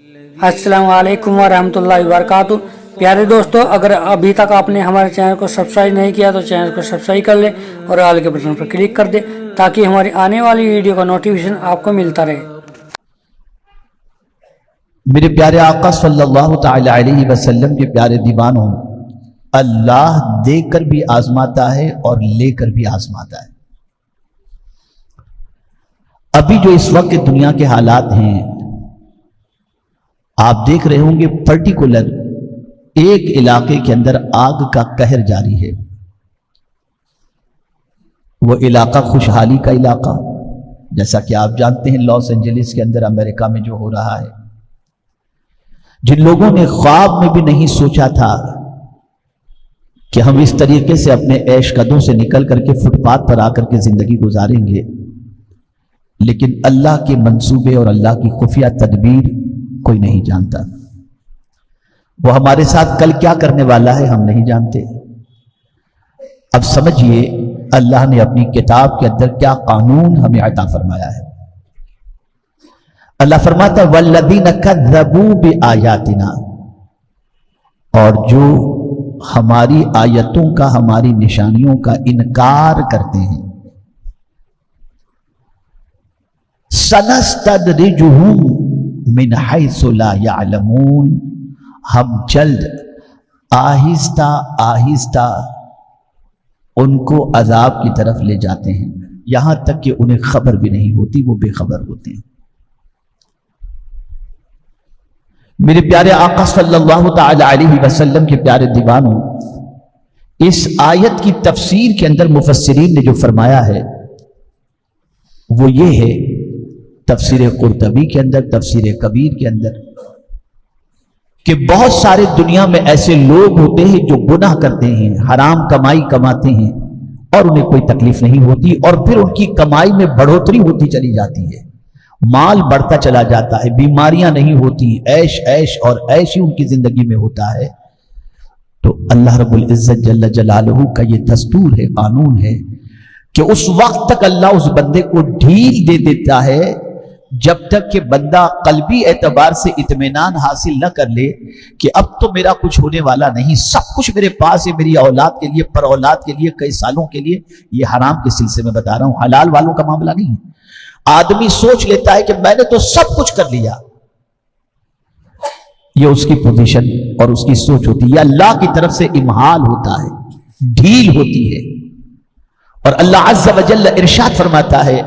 अस्सलाम वालेकुम वरहमतुल्लाहि वबरकातुहू। प्यारे दोस्तों, अगर अभी तक आपने हमारे चैनल को सब्सक्राइब नहीं किया तो चैनल को सब्सक्राइब कर ले और ऑल के बटन पर क्लिक कर दे ताकि हमारी आने वाली वीडियो का नोटिफिकेशन आपको मिलता रहे। मेरे प्यारे आका सल्लल्लाहु तआला अलैहि वसल्लम के प्यारे दीवानों, अल्लाह देकर भी आजमाता है और लेकर भी आजमाता है। अभी जो इस वक्त दुनिया के हालात हैं, आप देख रहे होंगे पर्टिकुलर एक इलाके के अंदर आग का कहर जारी है। वो इलाका खुशहाली का इलाका, जैसा कि आप जानते हैं लॉस एंजलिस के अंदर अमेरिका में जो हो रहा है, जिन लोगों ने ख्वाब में भी नहीं सोचा था कि हम इस तरीके से अपने ऐश कदों से निकल करके फुटपाथ पर आकर के जिंदगी गुजारेंगे, लेकिन अल्लाह के मंसूबे और अल्लाह की खुफिया तदबीर कोई नहीं जानता। वो हमारे साथ कल क्या करने वाला है हम नहीं जानते। अब समझिए अल्लाह ने अपनी किताब के अंदर क्या कानून हमें अता फरमाया है। अल्लाह फरमाता है वल्लज़ीना कज़्ज़बू बिआयातिना, और जो हमारी आयतों का, हमारी निशानियों का इनकार करते हैं, सनस्तदरिजुहुम मिन हैसु ला यअलमून, हम जल्द आहिस्ता आहिस्ता उनको अजाब की तरफ ले जाते हैं, यहां तक कि उन्हें खबर भी नहीं होती, वो बेखबर होते हैं। मेरे प्यारे आका सल्लल्लाहु तआला अलैहि वसल्लम के प्यारे दीवानों, इस आयत की तफसीर के अंदर मुफस्सिरीन ने जो फरमाया है वो ये है, तफसीर कुर्तबी के अंदर, तफसीर कबीर के अंदर, कि बहुत सारे दुनिया में ऐसे लोग होते हैं जो गुनाह करते हैं, हराम कमाई कमाते हैं और उन्हें कोई तकलीफ नहीं होती, और फिर उनकी कमाई में बढ़ोतरी होती चली जाती है, माल बढ़ता चला जाता है, बीमारियां नहीं होती, ऐश ऐश और ऐश ही उनकी जिंदगी में होता है। तो अल्लाह रब्बुल इज्जत जल्ल जलालहू का ये दस्तूर है, कानून है कि उस वक्त तक अल्लाह उस बंदे को ढील दे देता है जब तक कि बंदा कल्बी एतबार से इत्मीनान हासिल न कर ले कि अब तो मेरा कुछ होने वाला नहीं, सब कुछ मेरे पास है, मेरी औलाद के लिए, पर औलाद के लिए, कई सालों के लिए। ये हराम के सिलसिले में बता रहा हूं, हलाल वालों का मामला नहीं है। आदमी सोच लेता है कि मैंने तो सब कुछ कर लिया, ये उसकी पोजीशन और उसकी सोच होती है। अल्लाह की तरफ से इम्हाल होता है, ढील होती है। और अल्लाह अज़्ज़ व जल्ल इरशाद फरमाता है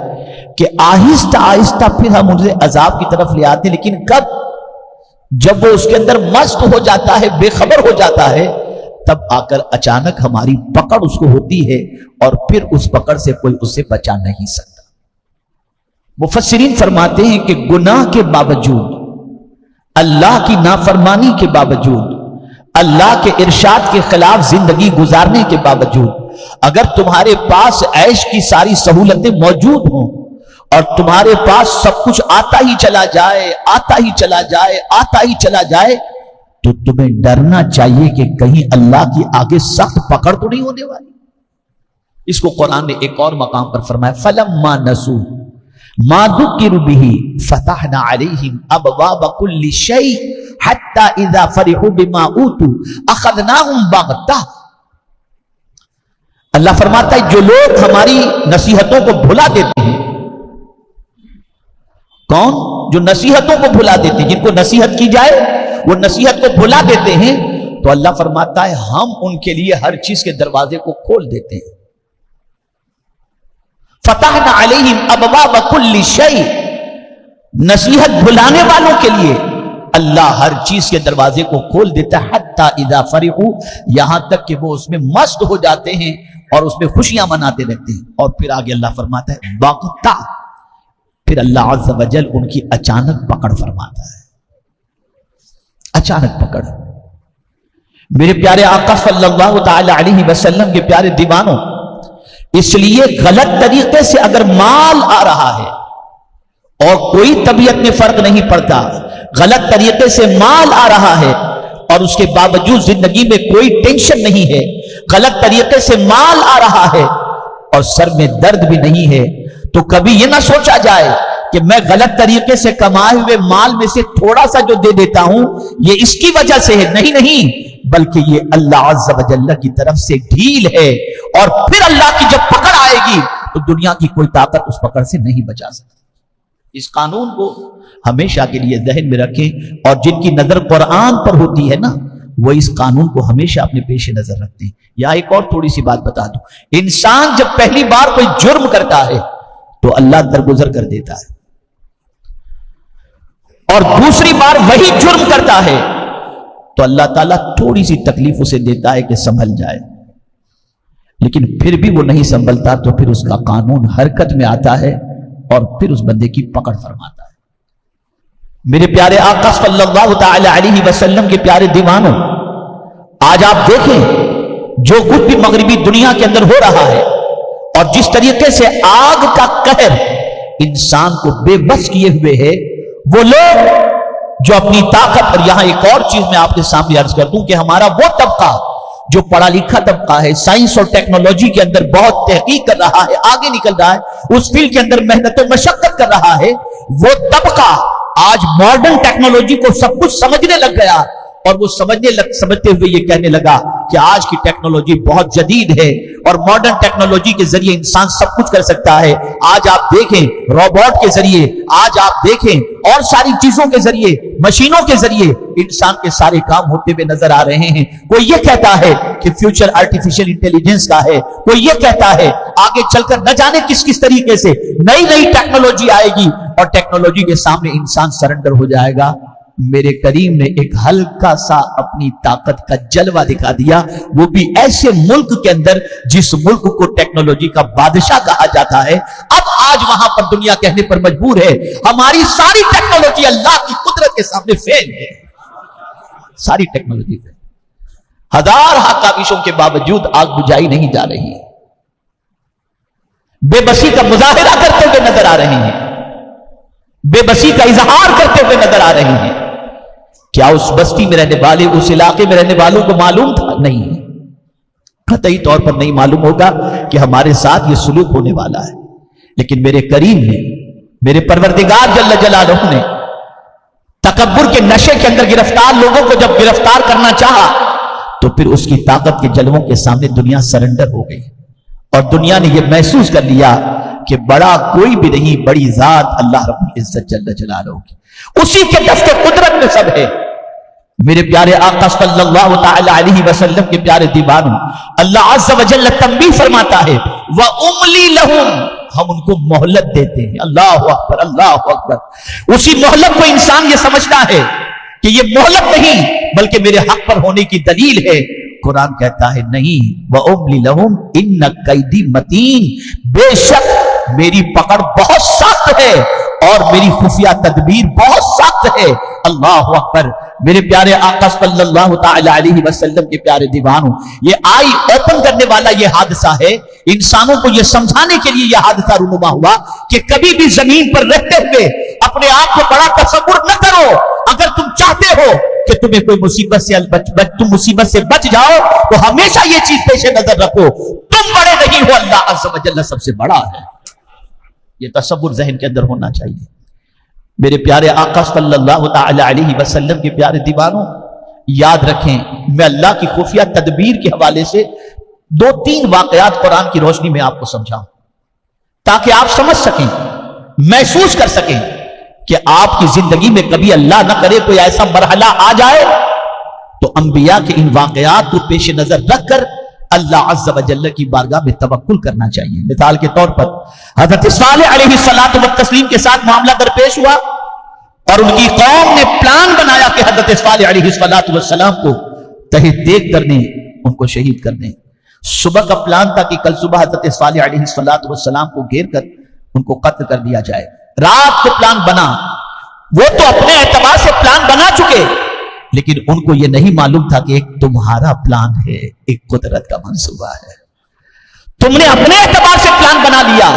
कि आहिस्ता आहिस्ता फिर हम उसे अजाब की तरफ ले आते हैं, लेकिन कब? जब वो उसके अंदर मस्त हो जाता है, बेखबर हो जाता है, तब आकर अचानक हमारी पकड़ उसको होती है और फिर उस पकड़ से कोई उसे बचा नहीं सकता। मुफस्सिरीन फरमाते हैं कि गुनाह के बावजूद, अल्लाह की नाफरमानी के बावजूद, अल्लाह के इरशाद के खिलाफ जिंदगी गुजारने के बावजूद, अगर तुम्हारे पास ऐश की सारी सहूलतें मौजूद हों और तुम्हारे पास सब कुछ आता ही चला जाए, आता ही चला जाए, आता ही चला जाए, तो तुम्हें डरना चाहिए कि कहीं अल्लाह की आगे सख्त पकड़ तो नहीं होने वाली। इसको कुरान ने एक और मकाम पर फरमाया, फलम्मा नसू मा दुकिरु बिही फतहना अलैहिम अबवाब कुल्ली शै हत्ता इज़ा फरिहू बिमा ऊतू अखज़नाहुम बग़ता। अल्लाह फरमाता है जो लोग हमारी नसीहतों को भुला देते हैं, कौन? जो नसीहतों को भुला देते हैं, जिनको नसीहत की जाए वो नसीहत को भुला देते हैं, तो अल्लाह फरमाता है हम उनके लिए हर चीज के दरवाजे को खोल देते हैं। फतहना अलैहिम अबवाब कुल्ली शै, नसीहत भुलाने वालों के लिए अल्लाह हर चीज के दरवाजे को खोल देता है, हत्ता इज़ा फरिहू, यहां तक कि वो उसमें मस्त हो जाते हैं और उसमें खुशियां मनाते रहते हैं। और फिर आगे अल्लाह फरमाता है बग़ता, फिर अल्लाह अज़्ज़ व जल उनकी अचानक पकड़ फरमाता है, अचानक पकड़। मेरे प्यारे आका सल्लल्लाहु तआला अलैहि वसल्लम के प्यारे दीवानों, इसलिए गलत तरीके से अगर माल आ रहा है और कोई तबीयत में फर्क नहीं पड़ता, गलत तरीके से माल आ रहा है और उसके बावजूद जिंदगी में कोई टेंशन नहीं है, गलत तरीके से माल आ रहा है और सर में दर्द भी नहीं है, तो कभी यह ना सोचा जाए کہ میں غلط طریقے سے کمائے ہوئے مال میں سے تھوڑا سا جو دے دیتا ہوں یہ اس کی وجہ سے ہے، نہیں، بلکہ یہ اللہ عز و جل کی طرف سے ڈھیل ہے، اور پھر اللہ کی جب پکڑ آئے گی تو دنیا کی کوئی طاقت اس پکڑ سے نہیں بچا سکتی۔ اس قانون کو ہمیشہ کے لیے ذہن میں رکھیں، اور جن کی نظر قرآن پر ہوتی ہے نا، وہ اس قانون کو ہمیشہ اپنے پیش نظر رکھتے ہیں۔ یا ایک اور تھوڑی سی بات بتا دوں، انسان جب پہلی بار کوئی جرم کرتا ہے تو اللہ درگزر کر دیتا ہے، اور دوسری بار وہی جرم کرتا ہے تو اللہ تعالیٰ تھوڑی سی تکلیف اسے دیتا ہے کہ سنبھل جائے، لیکن پھر بھی وہ نہیں سنبھلتا تو پھر اس کا قانون حرکت میں آتا ہے اور پھر اس بندے کی پکڑ فرماتا ہے۔ میرے پیارے آقا صلی اللہ تعالی علیہ وسلم کے پیارے دیوانوں، آج آپ دیکھیں جو کچھ بھی مغربی دنیا کے اندر ہو رہا ہے، اور جس طریقے سے آگ کا قہر انسان کو بے بس کیے ہوئے ہے، وہ لوگ جو اپنی طاقت، اور یہاں ایک اور چیز میں آپ کے سامنے عرض کر دوں کہ ہمارا وہ طبقہ جو پڑھا لکھا طبقہ ہے، سائنس اور ٹیکنالوجی کے اندر بہت تحقیق کر رہا ہے، آگے نکل رہا ہے، اس فیلڈ کے اندر محنت و مشقت کر رہا ہے، وہ طبقہ آج ماڈرن ٹیکنالوجی کو سب کچھ سمجھنے لگ گیا، اور وہ سمجھتے ہوئے یہ کہنے لگا کہ آج کی ٹیکنالوجی بہت جدید ہے اور ماڈرن ٹیکنالوجی کے ذریعے انسان سب کچھ کر سکتا ہے۔ آج آپ دیکھیں روبوٹ کے ذریعے، آج آپ دیکھیں اور ساری چیزوں کے ذریعے، مشینوں کے ذریعے انسان کے سارے کام ہوتے ہوئے نظر آ رہے ہیں۔ کوئی یہ کہتا ہے کہ فیوچر آرٹیفیشل انٹیلیجنس کا ہے، کوئی یہ کہتا ہے آگے چل کر نہ جانے کس کس طریقے سے نئی ٹیکنالوجی آئے گی اور ٹیکنالوجی کے سامنے انسان سرنڈر ہو جائے گا۔ میرے کریم نے ایک ہلکا سا اپنی طاقت کا جلوہ دکھا دیا، وہ بھی ایسے ملک کے اندر جس ملک کو ٹیکنالوجی کا بادشاہ کہا جاتا ہے۔ اب آج وہاں پر دنیا کہنے پر مجبور ہے ہماری ساری ٹیکنالوجی اللہ کی قدرت کے سامنے فیل ہے، ساری ٹیکنالوجی فیل۔ ہزارہ کاوشوں کے باوجود آگ بجھائی نہیں جا رہی، بے بسی کا مظاہرہ کرتے ہوئے نظر آ رہے ہیں، بے بسی کا اظہار کرتے ہوئے نظر آ رہے ہیں۔ کیا اس بستی میں رہنے والے، اس علاقے میں رہنے والوں کو معلوم تھا؟ نہیں، قطعی طور پر نہیں معلوم ہوگا کہ ہمارے ساتھ یہ سلوک ہونے والا ہے، لیکن میرے کریم نے، میرے پروردگار جل جلالہ نے تکبر کے نشے کے اندر گرفتار لوگوں کو جب گرفتار کرنا چاہا تو پھر اس کی طاقت کے جلووں کے سامنے دنیا سرنڈر ہو گئی، اور دنیا نے یہ محسوس کر لیا کہ بڑا کوئی بھی نہیں، بڑی ذات اللہ رب العزت جل جلالہ کی، اسی کے دست قدرت میں سب ہے۔ میرے پیارے آقا صلی اللہ تعالی علیہ وسلم کے پیارے دیوانوں، اللہ عز و جل تنبیہ فرماتا ہے وَأُمْلِي لَهُمْ، ہم ان کو مہلت دیتے ہیں۔ اللہ اکبر، اللہ اکبر۔ اسی مہلت کو انسان یہ سمجھتا ہے کہ یہ مہلت نہیں بلکہ میرے حق پر ہونے کی دلیل ہے۔ قرآن کہتا ہے نہیں، وَأُمْلِي لَهُمْ إِنَّ كَيْدِي مَتِينٌ، بے شک میری پکڑ بہت سخت ہے اور میری خفیہ تدبیر بہت سخت ہے۔ اللہ اکبر۔ میرے پیارے آقا صلی اللہ تعالی علیہ وسلم کے پیارے دیوانوں، یہ آئی اوپن کرنے والا یہ حادثہ ہے، انسانوں کو یہ سمجھانے کے لیے یہ حادثہ رونما ہوا کہ کبھی بھی زمین پر رہتے ہوئے اپنے آپ کو بڑا تصور نہ کرو۔ اگر تم چاہتے ہو کہ تمہیں کوئی مصیبت سے تم مصیبت سے بچ جاؤ تو ہمیشہ یہ چیز پیش نظر رکھو، تم بڑے نہیں ہو، اللہ عز و جل سب سے بڑا ہے۔ یہ تصور ذہن کے اندر ہونا چاہیے۔ میرے پیارے آقا صلی اللہ تعالی علیہ وسلم کے پیارے دیوانوں، یاد رکھیں، میں اللہ کی خفیہ تدبیر کے حوالے سے 2-3 واقعات قرآن کی روشنی میں آپ کو سمجھاؤں تاکہ آپ سمجھ سکیں، محسوس کر سکیں کہ آپ کی زندگی میں کبھی اللہ نہ کرے کوئی ایسا مرحلہ آ جائے تو انبیاء کے ان واقعات کو پیش نظر رکھ کر اللہ عز و جل کی بارگاہ میں توکل کرنا چاہیے۔ مثال کے طور پر حضرت صالح علیہ الصلوۃ والتسلیم کے ساتھ معاملہ درپیش ہوا اور ان کی قوم نے پلان بنایا کہ حضرت صالح علیہ الصلوۃ والسلام کو تہہ دیگ کر دیں، ان کو شہید کر دیں۔ صبح کا پلان تھا کہ کل صبح حضرت صالح علیہ الصلوۃ والسلام کو گھیر کر ان کو قتل کر دیا جائے۔ رات کو پلان بنا، وہ تو اپنے اعتبار سے پلان بنا چکے، لیکن ان کو یہ نہیں معلوم تھا کہ ایک تمہارا پلان ہے، ایک قدرت کا منصوبہ ہے۔ تم نے اپنے اعتبار سے پلان بنا لیا،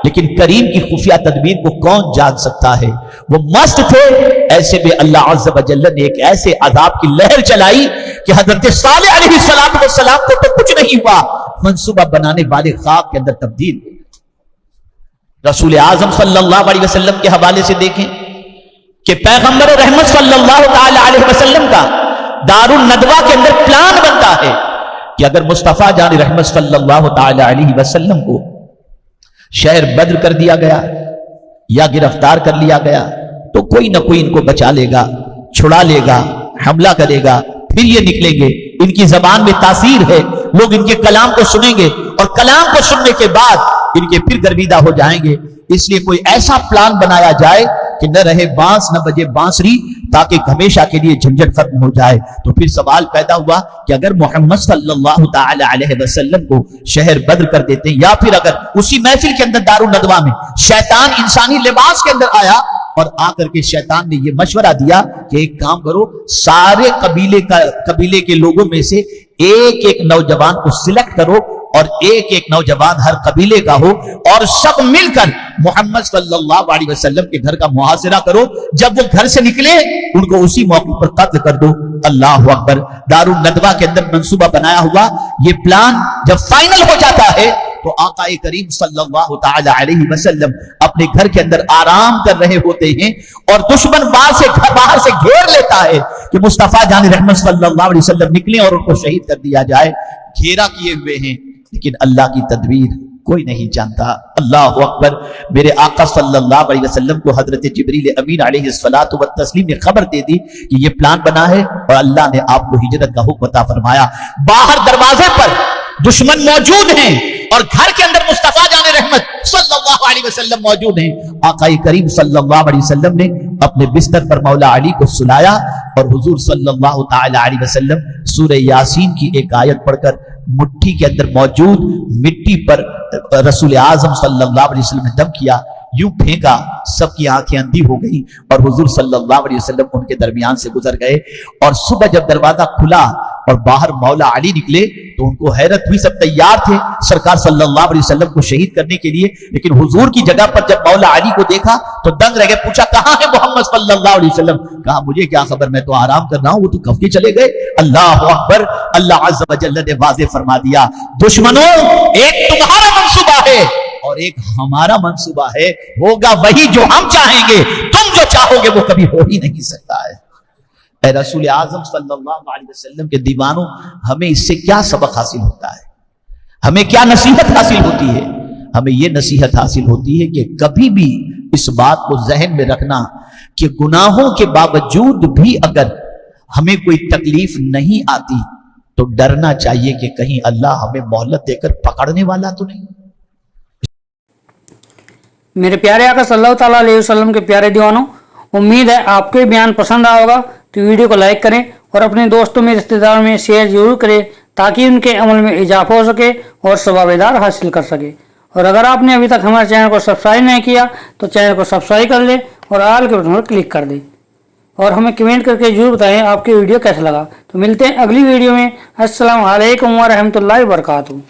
لیکن کریم کی خفیہ تدبیر کو کون جان سکتا ہے؟ وہ مست تھے، ایسے میں اللہ عز و جل نے ایک ایسے عذاب کی لہر چلائی کہ حضرت صالح علیہ السلام کو تو کچھ نہیں ہوا، منصوبہ بنانے والے خاک کے اندر تبدیل ہوئے۔ रसूल आजम सल्लल्लाहु अलैहि वसल्लम के हवाले से देखें कि पैगंबर रहमत सल्लल्लाहु ताला अलैहि वसल्लम का दारुल नदवा के अंदर प्लान बनता है कि अगर मुस्तफा जान रहमत सल्लल्लाहु ताला अलैहि वसल्लम को शहर बद्र कर दिया गया या गिरफ्तार कर लिया गया तो कोई ना कोई इनको बचा लेगा, छुड़ा लेगा, हमला करेगा, फिर ये निकलेंगे। इनकी जबान में तासीर है, लोग इनके कलाम को सुनेंगे और कलाम को सुनने के बाद इनके फिर गर्विदा हो जाएंगे। इसलिए कोई ऐसा प्लान बनाया जाए कि न रहे बांस न बजे बांसुरी, ताकि हमेशा के लिए झंझट खत्म हो जाए। तो फिर सवाल पैदा हुआ कि अगर मोहम्मद सल्लल्लाहु ताला अलैहि वसल्लम को शहर बद्र कर देते हैं, या फिर अगर उसी महफिल के अंदर दारुल नदवा में शैतान इंसानी लिबास के अंदर आया और आकर के शैतान ने यह मशवरा दिया कि एक काम करो, सारे कबीले के लोगों में से एक एक नौजवान को सिलेक्ट करो और एक एक नौजवान हर कबीले का हो और सब मिलकर मोहम्मद सल्लल्लाहु अलैहि वसल्लम के घर का मुहासिरा करो। जब वो घर से निकले उनको उसी मौके पर कत्ल कर दो। अल्लाह अकबर। दारुल नदवा के अंदर मंसूबा बनाया हुआ ये प्लान जब फाइनल हो जाता है तो आका करीम सल्लल्लाहु ताला अलैहि वसल्लम अपने घर के अंदर आराम कर रहे होते हैं और दुश्मन बाहर से घेर लेता है कि मुस्तफा जान रहमत सल्लल्लाहु अलैहि वसल्लम निकले और उनको शहीद कर दिया जाए। घेरा किए हुए हैं, लेकिन अल्लाह की तदबीर कोई नहीं जानता। अल्लाह अकबर। मेरे आका सल्लल्लाहु अलैहि वसल्लम को हजरत जिब्रील अमीन अलैहिस्सलातु व तस्लीम ने खबर दे दी कि ये प्लान बना है और अल्लाह ने आपको हिजरत का हुक्म अता फरमाया। बाहर दरवाजे पर दुश्मन मौजूद हैं और घर के अंदर मुस्तफा जान रहमत सल्लल्लाहु अलैहि वसल्लम मौजूद हैं। आका करीम सल्लल्लाहु अलैहि वसल्लम ने अपने बिस्तर पर मौला अली को सुलाया और हुजूर सल्लल्लाहु ताला अलैहि वसल्लम सूरह यासीन की एक आयत पढ़कर मुट्ठी के अंदर मौजूद मिट्टी पर रसूल आजम सल्लल्लाहु अलैहि वसल्लम ने दम किया, यूं फेंका, सबकी आंखें अंधी हो गई और हुजूर सल्लल्लाहु अलैहि वसल्लम उनके दरमियान से गुजर गए। और सुबह जब दरवाजा खुला और बाहर मौला अली निकले तो उनको हैरत हुई। सब तैयार थे सरकार सल्लल्लाहु अलैहि वसल्लम को शहीद करने के लिए, लेकिन हुजूर की जगह पर जब मौला अली को देखा तो दंग रह गए। पूछा कहां है मोहम्मद सल्लल्लाहु अलैहि वसल्लम? कहा मुझे क्या खबर, मैं तो आराम कर रहा हूं, वो तो कब के चले गए। अल्लाह अकबर। अल्लाह अज़्ज़ व जल्ल ने वाज़ेह फरमा दिया, दुश्मनों एक तुम्हारा मंसूबा है और एक हमारा मंसूबा है, होगा वही जो हम चाहेंगे, तुम जो चाहोगे वो कभी हो ही नहीं सकता है। ऐ रसूल आजम सल्लल्लाहु अलैहि वसल्लम के दीवानों, हमें इससे क्या सबक हासिल होता है? हमें क्या नसीहत हासिल होती है? हमें यह नसीहत हासिल होती है कि कभी भी इस बात को जहन में रखना कि गुनाहों के बावजूद भी अगर हमें कोई तकलीफ नहीं आती तो डरना चाहिए कि कहीं अल्लाह हमें मोहलत देकर पकड़ने वाला तो नहीं। मेरे प्यारे आका सल्लल्लाहु ताला अलैहि वसल्लम के प्यारे दीवानों, उम्मीद है आपको ये बयान पसंद आया होगा। तो वीडियो को लाइक करें और अपने दोस्तों में रिश्तेदारों में शेयर जरूर करें ताकि उनके अमल में इजाफा हो सके और सवाबेदार हासिल कर सके। और अगर आपने अभी तक हमारे चैनल को सब्सक्राइब नहीं किया तो चैनल को सब्सक्राइब कर लें और आल के बटन पर क्लिक कर दें और हमें कमेंट करके जरूर बताएं आपकी वीडियो कैसा लगा। तो मिलते हैं अगली वीडियो में। अस्सलाम वालेकुम व रहमतुल्लाहि व बरकातुहू।